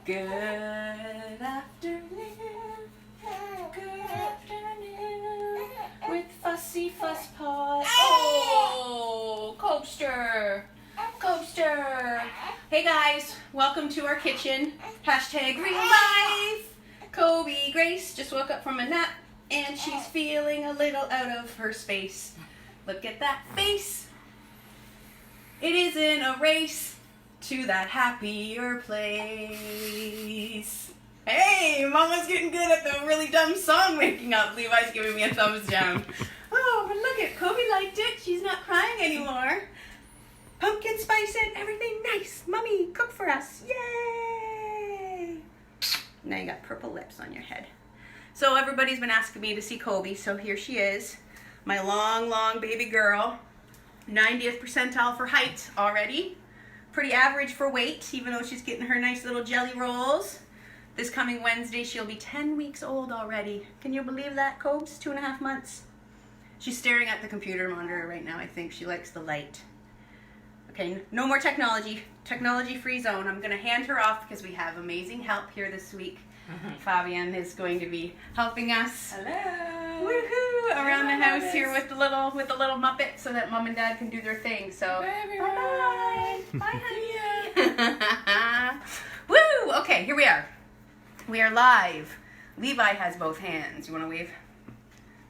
Good afternoon, good afternoon, with Fussy Fuss Paws. Oh, Coaster, Coaster. Hey guys, welcome to our kitchen. Hashtag real life. Kobe Grace just woke up from a nap and she's feeling a little out of her space. Look at that face. It isn't a race to that happier place. Hey, Mama's getting good at the really dumb song waking up. Levi's giving me a thumbs down. Oh, but look at Kobe liked it. She's not crying anymore. Pumpkin spice and everything nice. Mommy, cook for us. Yay! Now you got purple lips on your head. So everybody's been asking me to see Kobe, so here she is. My long, long baby girl. 90th percentile for height already. Pretty average for weight, even though she's getting her nice little jelly rolls. This coming Wednesday, she'll be 10 weeks old already. Can you believe that, Cobes? 2.5 months. She's staring at the computer monitor right now. I think she likes the light. Okay, no more technology. Technology-free zone. I'm going to hand her off because we have amazing help here this week. Fabian is going to be helping us. Hello. Woohoo! Around the house here with the little Muppet, so that Mom and Dad can do their thing. So bye. Bye, honey. Woo! Okay, here we are. We are live. Levi has both hands. You want to wave?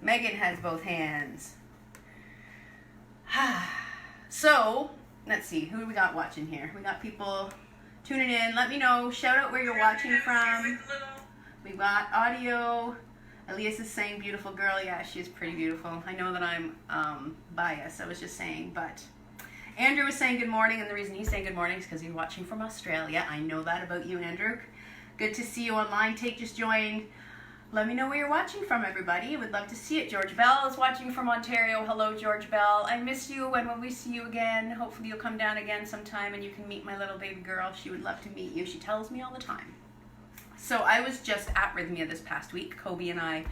Megan has both hands. So let's see. Who do we got watching here? We got people tuning in. Let me know. Shout out where you're watching from. We got audio. Elias is saying beautiful girl. Yeah, she's pretty beautiful. I know that I'm biased. I was just saying, but Andrew was saying good morning, and the reason he's saying good morning is because he's watching from Australia. I know that about you, Andrew. Good to see you online. Take just joined. Let me know where you're watching from, everybody. Would love to see it. George Bell is watching from Ontario. Hello, George Bell. I miss you. When will we see you again? Hopefully you'll come down again sometime and you can meet my little baby girl. She would love to meet you. She tells me all the time. So I was just at Rythmia this past week. Kobe and I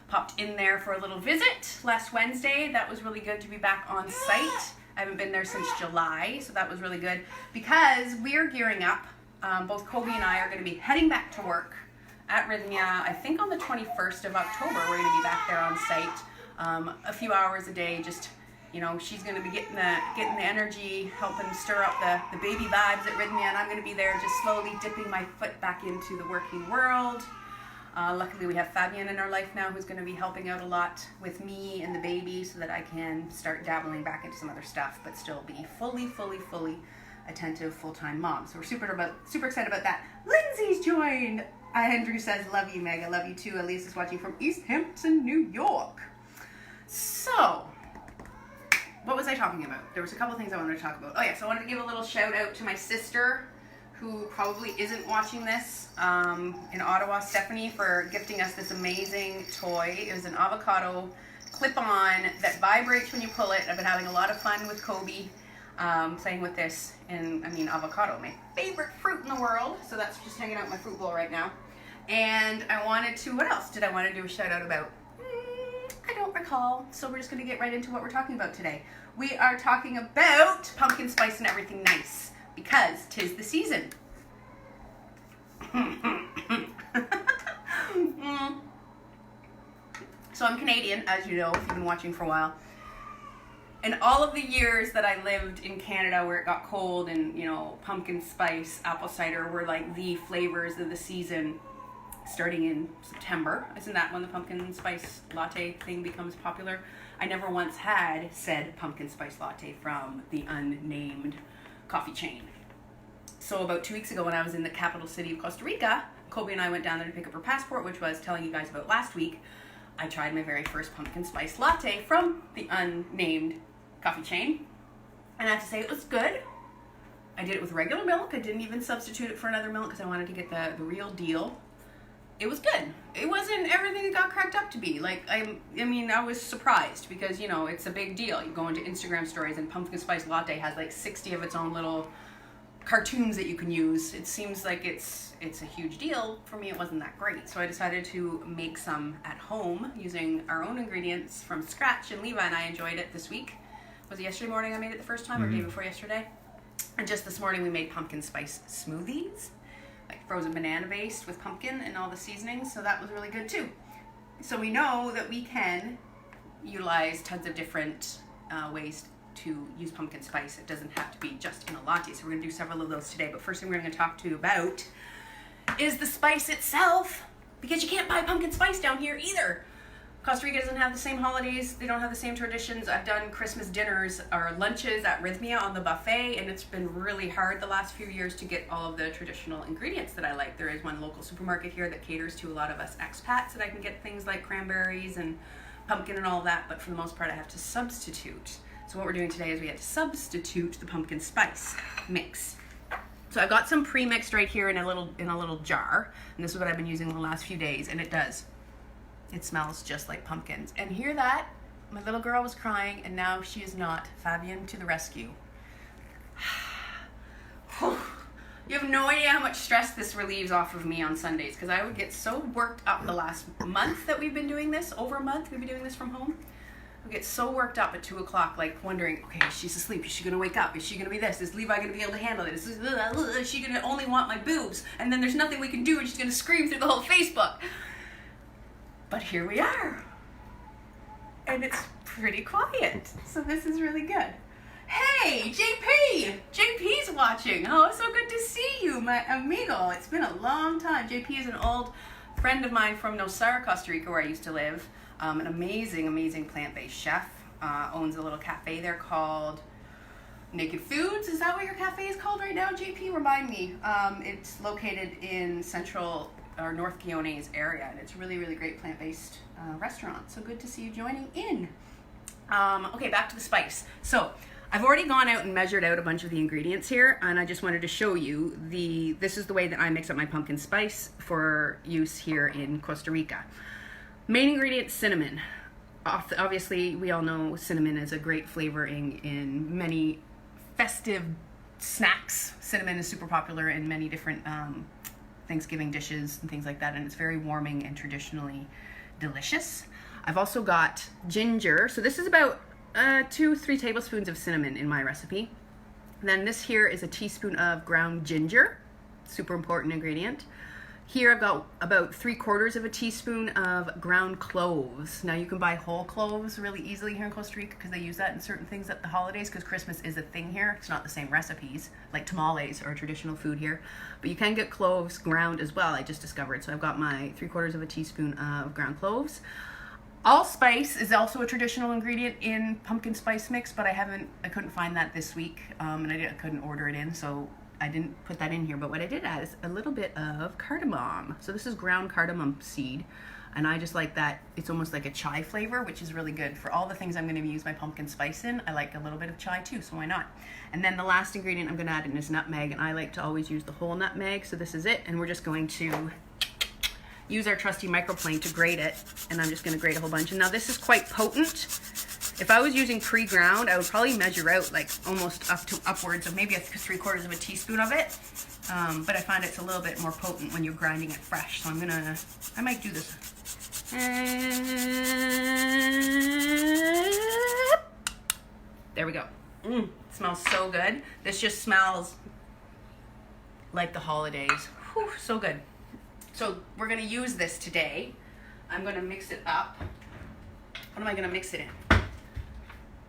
popped in there for a little visit last Wednesday. That was really good to be back on site. I haven't been there since July, so that was really good because we're gearing up. Both Kobe and I are going to be heading back to work at Rythmia. I think on the 21st of October, we're going to be back there on site. A few hours a day, just, you know, she's going to be getting the energy, helping stir up the baby vibes at Rythmia, and I'm going to be there just slowly dipping my foot back into the working world. Luckily, we have Fabian in our life now who's going to be helping out a lot with me and the baby so that I can start dabbling back into some other stuff, but still be fully attentive full-time mom. So we're super excited about that. Lindsay's joined. Andrew says, love you, Meg. I love you too. Elise is watching from East Hampton, New York. So, what was I talking about? There was a couple things I wanted to talk about. Oh yeah, so I wanted to give a little shout out to my sister, who probably isn't watching this, in Ottawa, Stephanie, for gifting us this amazing toy. It was an avocado clip-on that vibrates when you pull it. I've been having a lot of fun with Kobe, playing with this, and I mean avocado, my favorite fruit in the world, so that's just hanging out in my fruit bowl right now. And I wanted to, what else did I want to do a shout out about? I don't recall, so we're just going to get right into what we're talking about today. We are talking about pumpkin spice and everything nice, because 'tis the season. So I'm Canadian, as you know, if you've been watching for a while. And all of the years that I lived in Canada where it got cold and, you know, pumpkin spice, apple cider were like the flavors of the season starting in September. Isn't that when the pumpkin spice latte thing becomes popular? I never once had said pumpkin spice latte from the unnamed coffee chain. So about 2 weeks ago when I was in the capital city of Costa Rica, Kobe and I went down there to pick up her passport, which I was telling you guys about last week. I tried my very first pumpkin spice latte from the unnamed coffee chain, and I have to say it was good. I did it with regular milk. I didn't even substitute it for another milk because I wanted to get the real deal. It was good. It wasn't everything it got cracked up to be. Like, I mean, I was surprised because, you know, it's a big deal. You go into Instagram stories and pumpkin spice latte has like 60 of its own little cartoons that you can use. It seems like it's a huge deal. For me, it wasn't that great. So I decided to make some at home using our own ingredients from scratch, and Levi and I enjoyed it this week. Was it yesterday morning I made it the first time, or day before yesterday? And just this morning we made pumpkin spice smoothies. like frozen banana based with pumpkin and all the seasonings, so that was really good too. So we know that we can utilize tons of different ways to use pumpkin spice. It doesn't have to be just in a latte, so we're going to do several of those today. But first thing we're going to talk to you about is the spice itself, because you can't buy pumpkin spice down here either. Costa Rica doesn't have the same holidays, they don't have the same traditions. I've done Christmas dinners or lunches at Rythmia on the buffet, and it's been really hard the last few years to get all of the traditional ingredients that I like. There is one local supermarket here that caters to a lot of us expats that I can get things like cranberries and pumpkin and all that, but for the most part I have to substitute. So what we're doing today is we have to substitute the pumpkin spice mix. So I've got some pre-mixed right here in a little jar, and this is what I've been using the last few days, and it smells just like pumpkins. And hear that? My little girl was crying, and now she is not. Fabian to the rescue. You have no idea how much stress this relieves off of me on Sundays, because I would get so worked up the last month that we've been doing this, over a month we've been doing this from home. I get so worked up at 2 o'clock, like wondering, okay, she's asleep, is she gonna wake up? Is she gonna be this? Is Levi gonna be able to handle it? Is she gonna only want my boobs? And then there's nothing we can do, and she's gonna scream through the whole Facebook. But here we are, and it's pretty quiet, so this is really good. Hey, JP! JP's watching. Oh, it's so good to see you, my amigo. It's been a long time. JP is an old friend of mine from Nosara, Costa Rica, where I used to live. An amazing plant-based chef. Owns a little cafe there called Naked Foods. Is that what your cafe is called right now, JP? Remind me. It's located in central or North Guiones area, and it's really great plant-based restaurant. So good to see you joining in. Okay, back to the spice. So I've already gone out and measured out a bunch of the ingredients here, and I just wanted to show you this is the way that I mix up my pumpkin spice for use here in Costa Rica. Main ingredient, cinnamon. Obviously, we all know cinnamon is a great flavoring in many festive snacks. Cinnamon is super popular in many different Thanksgiving dishes and things like that, and it's very warming and traditionally delicious. I've also got ginger. So this is about 2-3 tablespoons of cinnamon in my recipe. And then this here is a teaspoon of ground ginger, super important ingredient. Here I've got about 3/4 of a teaspoon of ground cloves. Now you can buy whole cloves really easily here in Costa Rica because they use that in certain things at the holidays, because Christmas is a thing here. It's not the same recipes like tamales or traditional food here, but you can get cloves ground as well, I just discovered. So I've got my 3/4 of a teaspoon of ground cloves. Allspice is also a traditional ingredient in pumpkin spice mix, but I couldn't find that this week, and I couldn't order it in, so I didn't put that in here. But what I did add is a little bit of cardamom. So this is ground cardamom seed, and I just like that. It's almost like a chai flavor, which is really good for all the things I'm going to use my pumpkin spice in. I like a little bit of chai too, so why not? And then the last ingredient I'm going to add in is nutmeg, and I like to always use the whole nutmeg. So this is it, and we're just going to use our trusty microplane to grate it, and I'm just going to grate a whole bunch. And now this is quite potent. If I was using pre-ground, I would probably measure out like almost upwards of maybe 3/4 of a teaspoon of it. But I find it's a little bit more potent when you're grinding it fresh. So I might do this. There we go. Smells so good. This just smells like the holidays. Whew, so good. So we're gonna use this today. I'm gonna mix it up. What am I gonna mix it in?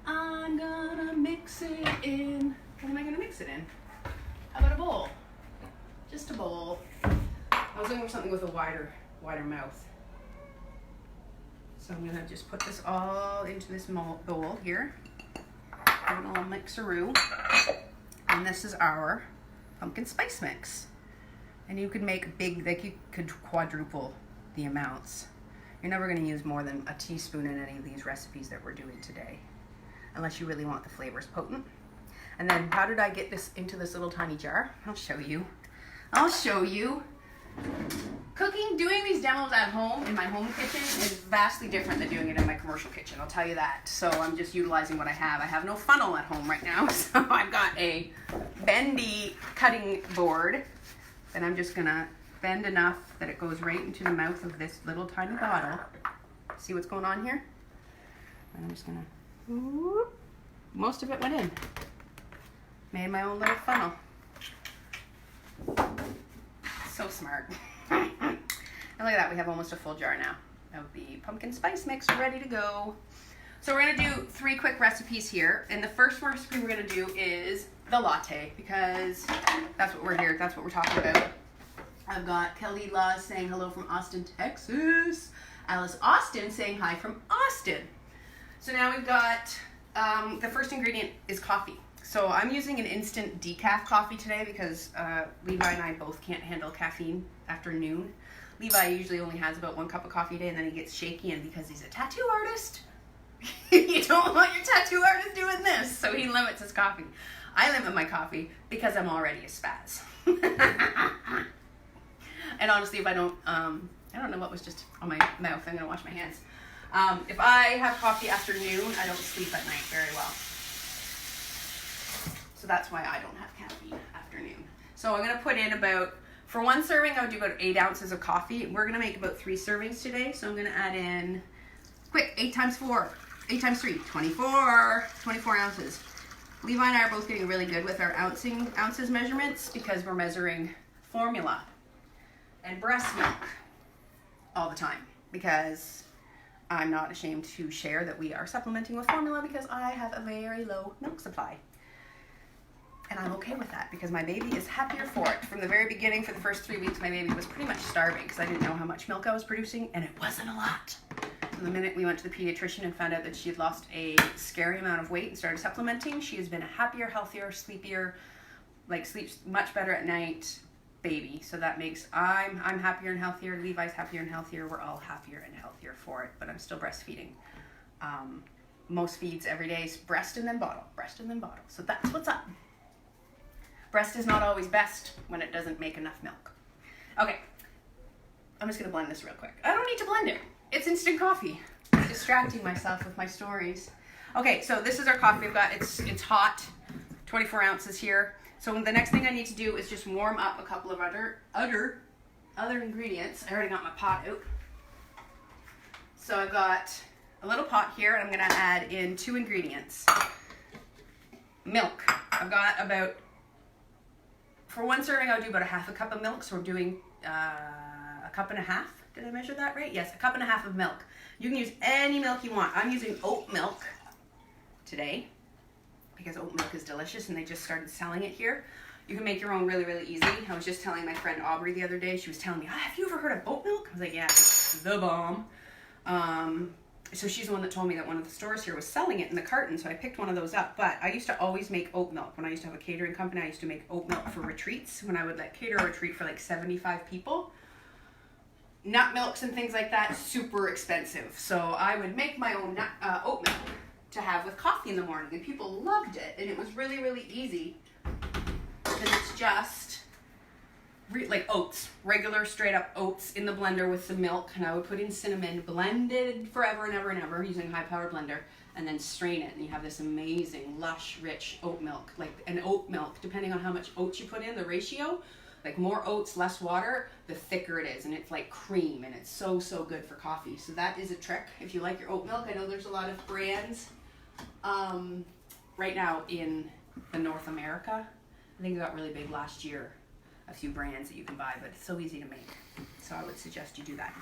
I'm gonna mix it in. What am I gonna mix it in? How about a bowl? Just a bowl. I was looking for something with a wider mouth. So I'm gonna just put this all into this bowl here. Give it a little mixeroo. And this is our pumpkin spice mix. And you could make you could quadruple the amounts. You're never gonna use more than a teaspoon in any of these recipes that we're doing today, unless you really want the flavors potent. And then how did I get this into this little tiny jar? I'll show you. Doing these demos at home in my home kitchen is vastly different than doing it in my commercial kitchen, I'll tell you that. So I'm just utilizing what I have. I have no funnel at home right now, so I've got a bendy cutting board, and I'm just gonna bend enough that it goes right into the mouth of this little tiny bottle. See what's going on here? And I'm just gonna, whoop, most of it went in. Made my own little funnel. so smart. And look at that, we have almost a full jar now of the pumpkin spice mix ready to go. So we're gonna do 3 quick recipes here. And the first recipe we're gonna do is the latte, because that's what we're here, that's what we're talking about. I've got Kelly Laws saying hello from Austin, Texas. Alice Austin saying hi from Austin. So now we've got, the first ingredient is coffee. So I'm using an instant decaf coffee today because Levi and I both can't handle caffeine after noon. Levi usually only has about 1 cup of coffee a day, and then he gets shaky, and because he's a tattoo artist, you don't want your tattoo artist doing this, so he limits his coffee. I limit my coffee because I'm already a spaz. And honestly, if I don't know what was just on my mouth, I'm gonna wash my hands. If I have coffee after noon, I don't sleep at night very well. So that's why I don't have caffeine after noon. So I'm gonna put in about, for 1 serving, I would do about 8 ounces of coffee. We're gonna make about 3 servings today, so I'm gonna add in, quick, 8 times 4, 8 times 3, 24 ounces. Levi and I are both getting really good with our ounces measurements because we're measuring formula and breast milk all the time, because I'm not ashamed to share that we are supplementing with formula because I have a very low milk supply. And I'm okay with that because my baby is happier for it. From the very beginning, for the first 3 weeks, my baby was pretty much starving because I didn't know how much milk I was producing, and it wasn't a lot. So the minute we went to the pediatrician and found out that she had lost a scary amount of weight and started supplementing, she has been a happier, healthier, sleepier, like sleeps much better at night baby. So that makes, I'm happier and healthier, Levi's happier and healthier, we're all happier and healthier for it, but I'm still breastfeeding. Most feeds every day is breast and then bottle, breast and then bottle. So that's what's up. Breast is not always best when it doesn't make enough milk. Okay, I'm just gonna blend this real quick. I don't need to blend it. It's instant coffee. I'm distracting myself with my stories. Okay, so this is our coffee. We've got, it's hot, 24 ounces here. So the next thing I need to do is just warm up a couple of other ingredients. I already got my pot out. So I've got a little pot here, and I'm gonna add in 2 ingredients. Milk. I've got about, for 1 serving, I'll do about 1/2 cup of milk. So we're doing 1.5 cups. Did I measure that right? Yes, 1.5 cups of milk. You can use any milk you want. I'm using oat milk today because oat milk is delicious and they just started selling it here. You can make your own really, really easy. I was just telling my friend Aubrey the other day, she was telling me, have you ever heard of oat milk? I was like, yeah, it's the bomb. So she's the one that told me that one of the stores here was selling it in the carton, so I picked one of those up. But I used to always make oat milk. When I used to have a catering company, I used to make oat milk for retreats. When I would cater a retreat for like 75 people. Nut milks and things like that, super expensive. So I would make my own oat milk to have with coffee in the morning, and people loved it. And it was really, really easy because it's just like oats, regular straight up oats in the blender with some milk, and I would put in cinnamon, blended forever and ever and ever using a high powered blender, and then strain it, and you have this amazing, lush, rich oat milk. Like an oat milk, depending on how much oats you put in, the ratio, like more oats, less water, the thicker it is, and it's like cream, and it's so, so good for coffee. So that is a trick. If you like your oat milk, I know there's a lot of brands right now in North America. I think it got really big last year, a few brands that you can buy, but it's so easy to make. So I would suggest you do that.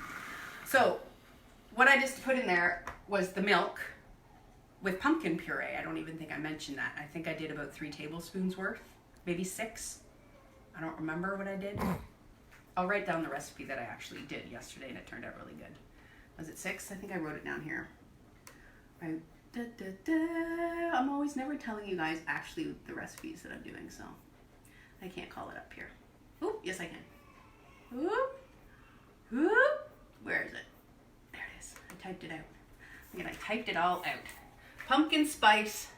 So what I just put in there was the milk with pumpkin puree. I don't even think I mentioned that. I think I did about 3 tablespoons worth, maybe 6. I don't remember what I did. I'll write down the recipe that I actually did yesterday, and it turned out really good. Was it 6? I think I wrote it down here. I'm always never telling you guys actually the recipes that I'm doing, so I can't call it up here. Oop, yes I can. Oop, oop. Where is it? There it is. I typed it out. Again, I typed it all out. Pumpkin spice.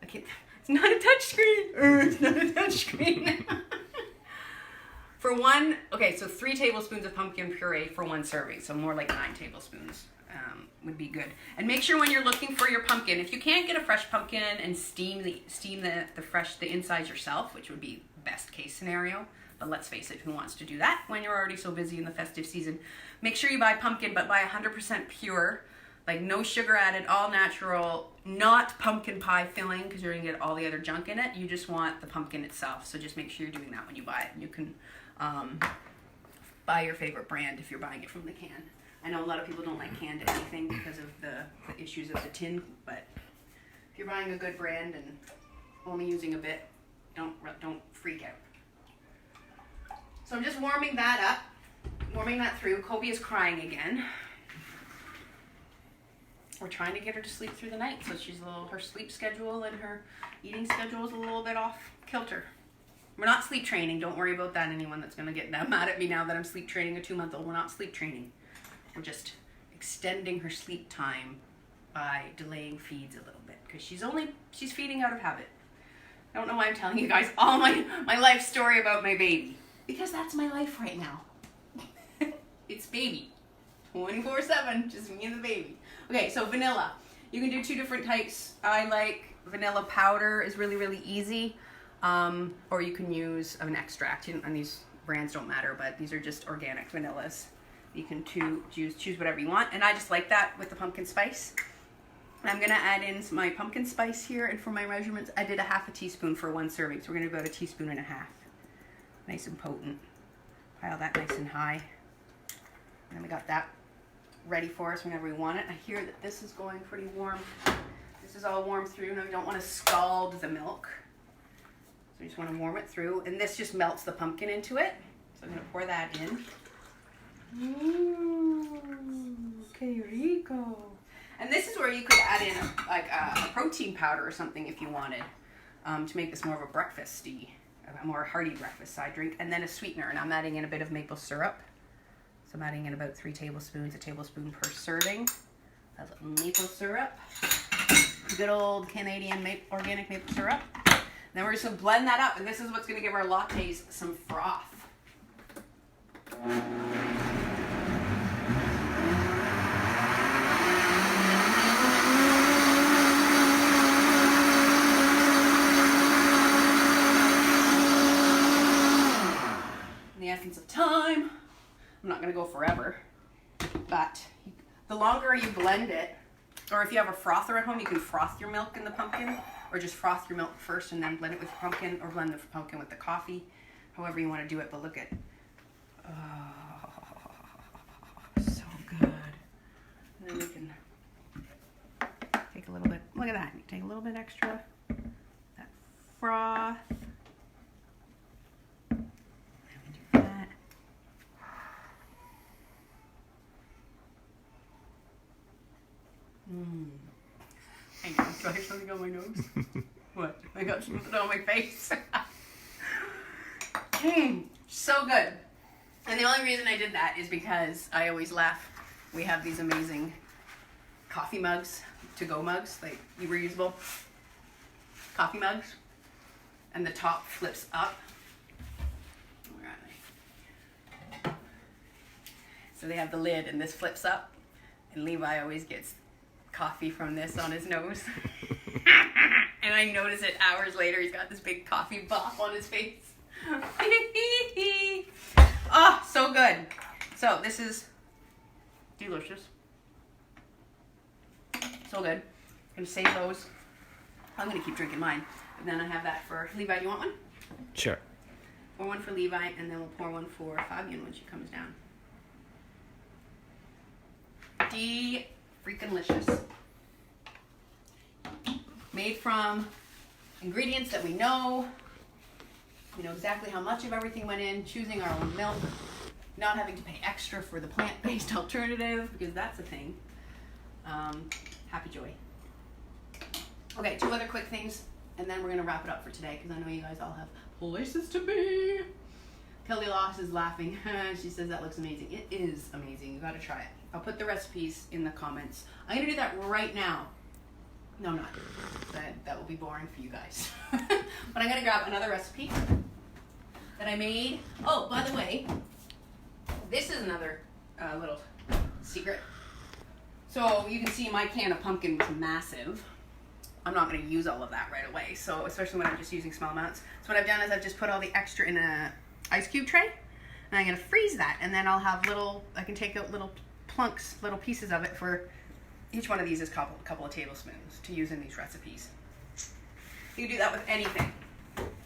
It's not a touch screen. It's not a touch screen. So 3 tablespoons of pumpkin puree for 1 serving. So more like 9 tablespoons would be good. And make sure when you're looking for your pumpkin, if you can't get a fresh pumpkin and steam the insides yourself, which would be best case scenario. But let's face it, who wants to do that when you're already so busy in the festive season? Make sure you buy pumpkin, but buy 100% pure, like no sugar added, all natural, not pumpkin pie filling, because you're gonna get all the other junk in it. You just want the pumpkin itself. So just make sure you're doing that when you buy it. You can buy your favorite brand if you're buying it from the can. I know a lot of people don't like canned anything because of the issues of the tin, but if you're buying a good brand and only using a bit, don't freak out. So I'm just warming that up, warming that through. Kobe is crying again. We're trying to get her to sleep through the night, so her sleep schedule and her eating schedule is a little bit off kilter. We're not sleep training. Don't worry about that, anyone that's going to get mad at me now that I'm sleep training a 2-month-old. We're not sleep training. We're just extending her sleep time by delaying feeds a little bit because she's feeding out of habit. I don't know why I'm telling you guys all my life story about my baby, because that's my life right now. It's baby. 24/7, just me and the baby. Okay, so vanilla. You can do 2 different types. I like vanilla powder, is really, really easy. Or you can use an extract, and these brands don't matter, but these are just organic vanillas. You can choose whatever you want, and I just like that with the pumpkin spice. I'm gonna add in my pumpkin spice here, and for my measurements, I did a 1/2 teaspoon for 1 serving, so we're gonna go about 1.5 teaspoons. Nice and potent. Pile that nice and high. And then we got that ready for us whenever we want it. I hear that this is going pretty warm. This is all warm through. Now we don't want to scald the milk. So we just want to warm it through. And this just melts the pumpkin into it. So I'm going to pour that in. Ooh, que rico. And this is where you could add in a protein powder or something if you wanted, to make this more of a breakfasty, a more hearty breakfast side drink. And then a sweetener. And I'm adding in a bit of maple syrup. So I'm adding in about 3 tablespoons, a tablespoon per serving. That's maple syrup. Good old Canadian organic maple syrup. Then we're just going to blend that up, and this is what's going to give our lattes some froth. In the essence of time, I'm not going to go forever, but the longer you blend it, or if you have a frother at home, you can froth your milk in the pumpkin, or just froth your milk first and then blend it with pumpkin, or blend the pumpkin with the coffee, however you want to do it. But look at, oh, so good. And then we can take a little bit, look at that, you take a little bit extra, that froth. Hang on, do I have something on my nose? What? I got something on my face. So good. And the only reason I did that is because I always laugh. We have these amazing coffee mugs, to-go mugs, like reusable coffee mugs. And the top flips up. Where are they? So they have the lid and this flips up. And Levi always gets coffee from this on his nose. And I notice it hours later, he's got this big coffee bop on his face. Oh, so good. So this is delicious. So good. I'm gonna save those. I'm gonna keep drinking mine. And then I have that for Levi. Do you want one? Sure. Pour one for Levi, and then we'll pour one for Fabian when she comes down. Freaking-licious. Made from ingredients that we know. We know exactly how much of everything went in, choosing our own milk, not having to pay extra for the plant-based alternative, because that's a thing. Happy joy. Okay, 2 other quick things, and then we're going to wrap it up for today, because I know you guys all have places to be. Kelly Loss is laughing. She says that looks amazing. It is amazing. You got to try it. I'll put the recipes in the comments. I'm going to do that right now. No, I'm not. That will be boring for you guys. But I'm going to grab another recipe that I made. Oh, by the way, this is another little secret. So you can see my can of pumpkin was massive. I'm not going to use all of that right away. So especially when I'm just using small amounts. So what I've done is I've just put all the extra in a ice cube tray. And I'm going to freeze that. And then I'll have I can take out little plunks, little pieces of it for each one of these is a couple of tablespoons to use in these recipes. You can do that with anything.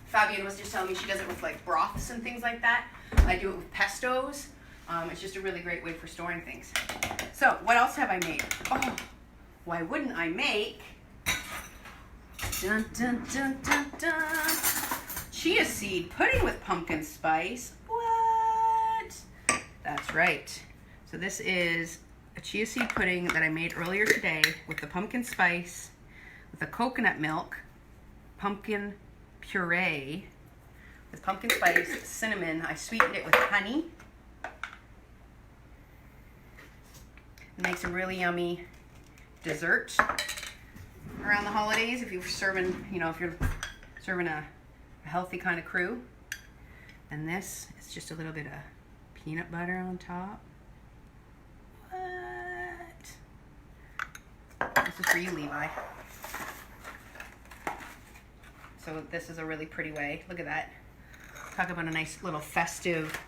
Fabian was just telling me she does it with like broths and things like that. I do it with pestos. It's just a really great way for storing things. So what else have I made? Oh, why wouldn't I make dun, dun, dun, dun, dun, chia seed pudding with pumpkin spice? What? That's right. So this is a chia seed pudding that I made earlier today with the pumpkin spice, with the coconut milk, pumpkin puree, with pumpkin spice, cinnamon. I sweetened it with honey. Make some really yummy dessert around the holidays if you're serving, if you're serving a healthy kind of crew. And this is just a little bit of peanut butter on top. What? This is for you, Levi. So this is a really pretty way. Look at that. Talk about a nice little festive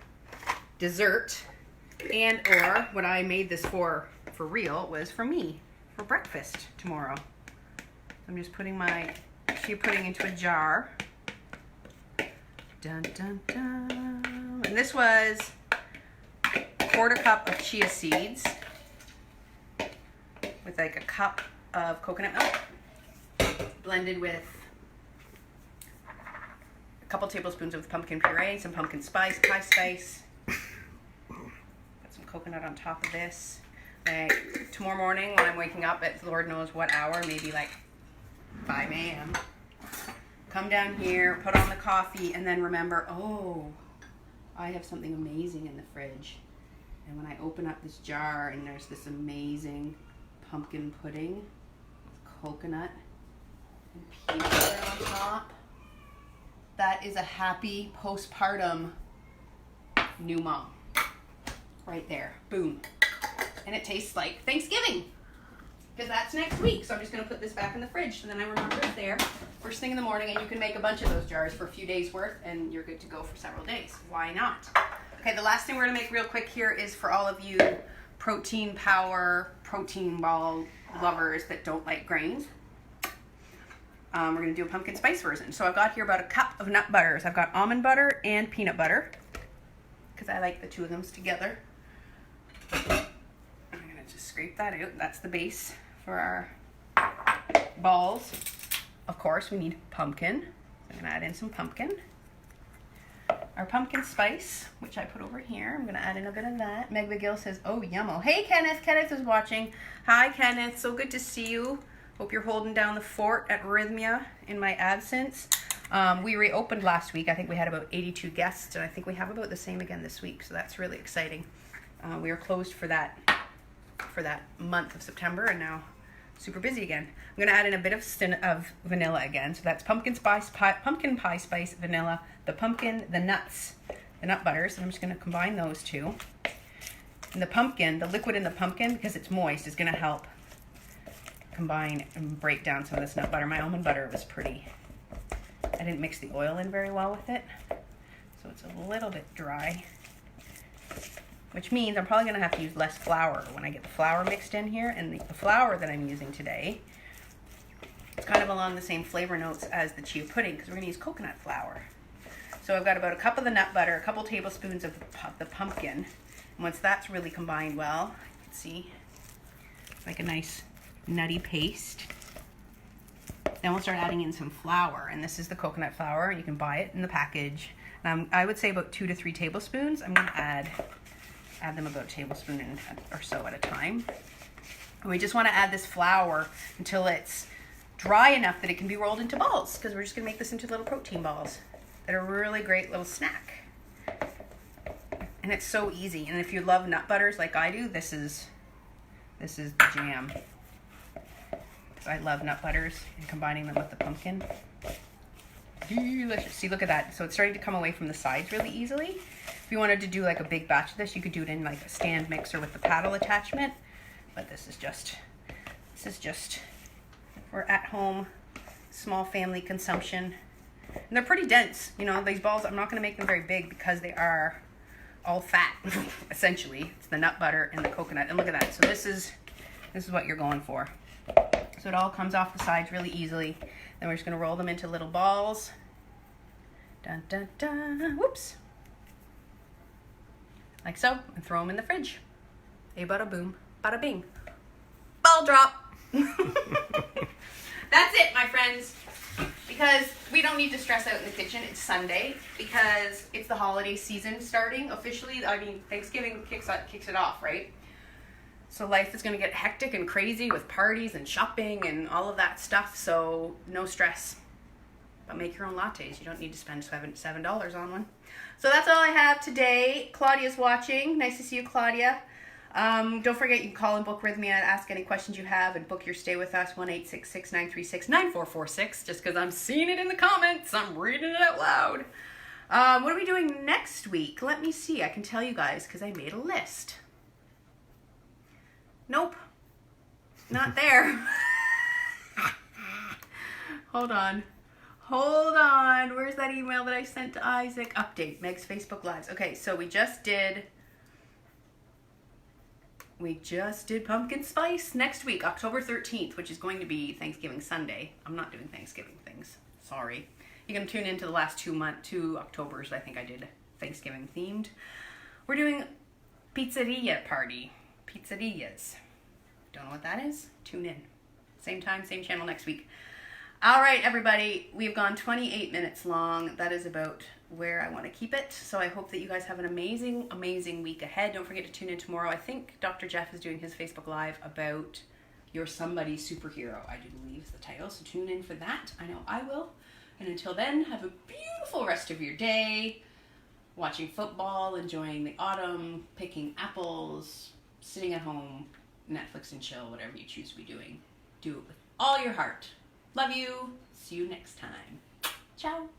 dessert. And or what I made this for real was for me for breakfast tomorrow. I'm just putting my chia pudding into a jar. Dun dun dun. And this was a 1/4 cup of chia seeds with like a cup of coconut milk blended with a couple tablespoons of pumpkin puree, some pumpkin spice, pie spice. Coconut on top of this. Like tomorrow morning when I'm waking up at Lord knows what hour, maybe like 5 a.m. Come down here, put on the coffee, and then remember, oh, I have something amazing in the fridge. And when I open up this jar and there's this amazing pumpkin pudding with coconut and peanut butter on top, that is a happy postpartum new mom. Right there. Boom. And it tastes like Thanksgiving. Because that's next week. So I'm just going to put this back in the fridge. So then I remember it's there first thing in the morning. And you can make a bunch of those jars for a few days worth. And you're good to go for several days. Why not? Okay, the last thing we're going to make real quick here is for all of you protein ball lovers that don't like grains. We're going to do a pumpkin spice version. So I've got here about a cup of nut butters. I've got almond butter and peanut butter. Because I like the two of them together. I'm going to just scrape that out. That's the base for our balls. Of course, we need pumpkin. I'm going to add in some pumpkin. Our pumpkin spice, which I put over here. I'm going to add in a bit of that. Meg McGill says, oh, yummo. Hey, Kenneth. Kenneth is watching. Hi, Kenneth. So good to see you. Hope you're holding down the fort at Rythmia in my absence. We reopened last week. I think we had about 82 guests, and I think we have about the same again this week, so that's really exciting. We were closed for that month of September, and now super busy again. I'm going to add in a bit of vanilla again. So that's pumpkin pie spice, vanilla, the nuts, the nut butters, and I'm just going to combine those two. And the pumpkin, the liquid in the pumpkin, because it's moist, is going to help combine and break down some of this nut butter. My almond butter was I didn't mix the oil in very well with it, so it's a little bit dry, which means I'm probably going to have to use less flour when I get the flour mixed in here. And the flour that I'm using today is kind of along the same flavor notes as the chia pudding, because we're going to use coconut flour. So I've got about a cup of the nut butter, a couple tablespoons of the pumpkin, and once that's really combined well, you can see like a nice nutty paste. Then we'll start adding in some flour, and this is the coconut flour. You can buy it in the package. I would say about 2 to 3 tablespoons. I'm going to add them about a tablespoon or so at a time. And we just want to add this flour until it's dry enough that it can be rolled into balls, because we're just going to make this into little protein balls that are a really great little snack. And it's so easy. And if you love nut butters like I do, this is the jam. I love nut butters and combining them with the pumpkin. Delicious. See, look at that. So it's starting to come away from the sides really easily. If you wanted to do like a big batch of this, you could do it in like a stand mixer with the paddle attachment. But this is just for at home, small family consumption. And they're pretty dense. These balls, I'm not going to make them very big because they are all fat, essentially. It's the nut butter and the coconut. And look at that. So this is what you're going for. So it all comes off the sides really easily. Then we're just going to roll them into little balls. Dun, dun, dun. Whoops. like so, and throw them in the fridge. A bada boom, bada bing. Ball drop. That's it, my friends. Because we don't need to stress out in the kitchen. It's Sunday because it's the holiday season starting officially. I mean, Thanksgiving kicks it off, right? So life is going to get hectic and crazy with parties and shopping and all of that stuff. So no stress. But make your own lattes. You don't need to spend $7 on one. So that's all I have today. Claudia's watching. Nice to see you, Claudia. Don't forget, you can call and book Rythmia and ask any questions you have and book your stay with us, 1-866-936-9446. Just because I'm seeing it in the comments, I'm reading it out loud. What are we doing next week? Let me see. I can tell you guys because I made a list. Nope. Not there. Hold on. Where's that email that I sent to Isaac? Update. Meg's Facebook Lives. Okay, so we just did pumpkin spice next week, October 13th, which is going to be Thanksgiving Sunday. I'm not doing Thanksgiving things. Sorry. You can tune into the last two Octobers I think I did Thanksgiving themed. We're doing pizzeria party. Pizzerias. Don't know what that is? Tune in. Same time, same channel next week. All right, everybody. We've gone 28 minutes long. That is about where I want to keep it. So I hope that you guys have an amazing, amazing week ahead. Don't forget to tune in tomorrow. I think Dr. Jeff is doing his Facebook Live about You're Somebody Superhero, I do believe is the title. So tune in for that. I know I will. And until then, have a beautiful rest of your day. Watching football, enjoying the autumn, picking apples, sitting at home, Netflix and chill, whatever you choose to be doing. Do it with all your heart. Love you. See you next time. Ciao.